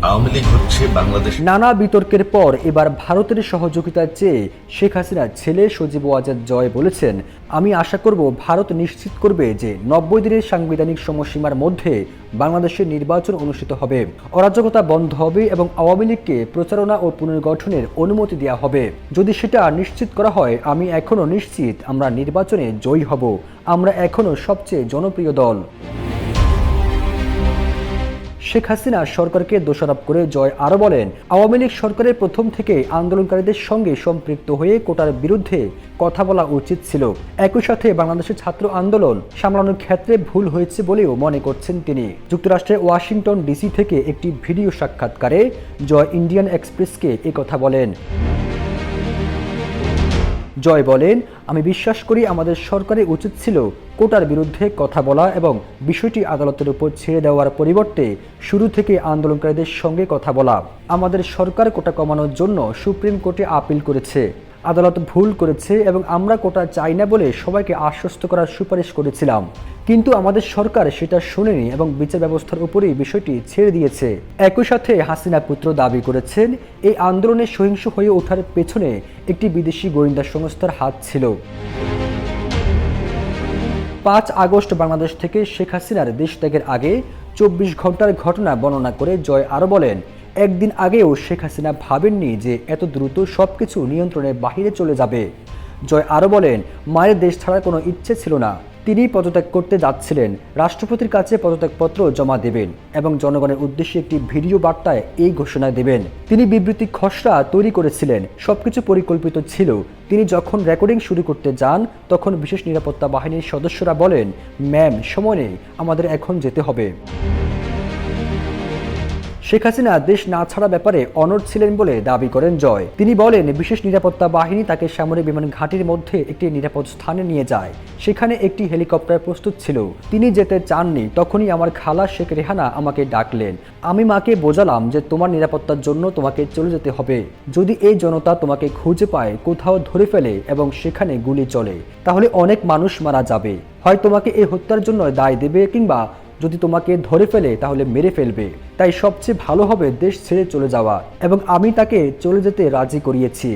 আওয়ামী লীগ হচ্ছে বাংলাদেশ। নানা বিতর্কের পর এবার ভারতের সহযোগিতা চেয়ে শেখ হাসিনার ছেলে সজীব ওয়াজেদ জয় বলেছেন, আমি আশা করব ভারত নিশ্চিত করবে যে 90 দিনের সাংবিধানিক সময়সীমার মধ্যে বাংলাদেশের নির্বাচন অনুষ্ঠিত হবে, অরাজকতা বন্ধ হবে এবং আওয়ামী লীগকে প্রচারণা ও পুনর্গঠনের অনুমতি দেওয়া হবে। যদি সেটা নিশ্চিত করা হয়, আমি এখনও নিশ্চিত আমরা নির্বাচনে জয়ী হব। আমরা এখনও সবচেয়ে জনপ্রিয় দল। শেখ হাসিনা সরকারকে দোষারোপ করে জয় আরও বলেন, আওয়ামী লীগ সরকারের প্রথম থেকে আন্দোলনকারীদের সঙ্গে সম্পৃক্ত হয়ে কোটার বিরুদ্ধে কথা বলা উচিত ছিল। একই সাথে বাংলাদেশের ছাত্র আন্দোলন সামলানোর ক্ষেত্রে ভুল হয়েছে বলেও মনে করছেন তিনি। যুক্তরাষ্ট্রের ওয়াশিংটন ডিসি থেকে একটি ভিডিও সাক্ষাৎকারে জয় ইন্ডিয়ান এক্সপ্রেসকে একথা বলেন। জয় বলেন, আমি বিশ্বাস করি আমাদের সরকারের উচিত ছিল কোটার বিরুদ্ধে কথা বলা এবং বিষয়টি আদালতের উপর ছেড়ে দেওয়ার পরিবর্তে শুরু থেকে আন্দোলনকারীদের সঙ্গে কথা বলা। আমাদের সরকার কোটা কমানোর জন্য সুপ্রিম কোর্টে আপিল করেছে, আদালত ভুল করেছে এবং আমরা কোটা চাই না বলে সবাইকে আশ্বস্ত করার সুপারিশ করেছিলাম, কিন্তু আমাদের সরকার সেটা শোনেনি এবং বিচার ব্যবস্থার উপরেই বিষয়টি ছেড়ে দিয়েছে। একই সাথে হাসিনা পুত্র দাবি করেছেন, এই আন্দোলনে সহিংস হয়ে ওঠার পেছনে একটি বিদেশি গোয়েন্দা সংস্থার হাত ছিল। 5 আগস্ট বাংলাদেশ থেকে শেখ হাসিনার দেশ ত্যাগের আগে 24 ঘন্টার ঘটনা বর্ণনা করে জয় আরও বলেন, একদিন আগেও শেখ হাসিনা ভাবেননি যে এত দ্রুত সবকিছু নিয়ন্ত্রণের বাহিরে চলে যাবে। জয় আরও বলেন, মায়ের দেশ ছাড়ার কোনো ইচ্ছে ছিল না। তিনি পদত্যাগ করতে যাচ্ছিলেন, রাষ্ট্রপতির কাছে পদত্যাগপত্র জমা দেবেন এবং জনগণের উদ্দেশ্যে একটি ভিডিও বার্তায় এই ঘোষণা দেবেন। তিনি বিবৃতি খসড়া তৈরি করেছিলেন, সবকিছু পরিকল্পিত ছিল। তিনি যখন রেকর্ডিং শুরু করতে যান তখন বিশেষ নিরাপত্তা বাহিনীর সদস্যরা বলেন, ম্যাম, সময় নেই, আমাদের এখন যেতে হবে। শেখ হাসিনা দেশ না ছাড়া ব্যাপারে অনড় ছিলেন বলে দাবি করেন জয়। তিনি বলেন, বিশেষ নিরাপত্তা বাহিনী তাকে সামরিক বিমান ঘাঁটির মধ্যে একটি নিরাপদ স্থানে নিয়ে যায়। সেখানে একটি হেলিকপ্টার প্রস্তুত ছিল। তিনি যেতে চাননি। তখনই আমার খালা শেখ রেহানা আমাকে ডাকলেন। আমি মাকে বোঝালাম যে তোমার নিরাপত্তার জন্য তোমাকে চলে যেতে হবে। যদি এই জনতা তোমাকে খুঁজে পায়, কোথাও ধরে ফেলে এবং সেখানে গুলি চলে, তাহলে অনেক মানুষ মারা যাবে। হয় তোমাকে এই হত্যার জন্য দায় দেবে, কিংবা যদি তোমাকে ধরে ফেলে তাহলে মেরে ফেলবে। তাই সবচেয়ে ভালো হবে দেশ ছেড়ে চলে যাওয়া, এবং আমি তাকে চলে যেতে রাজি করিয়েছি।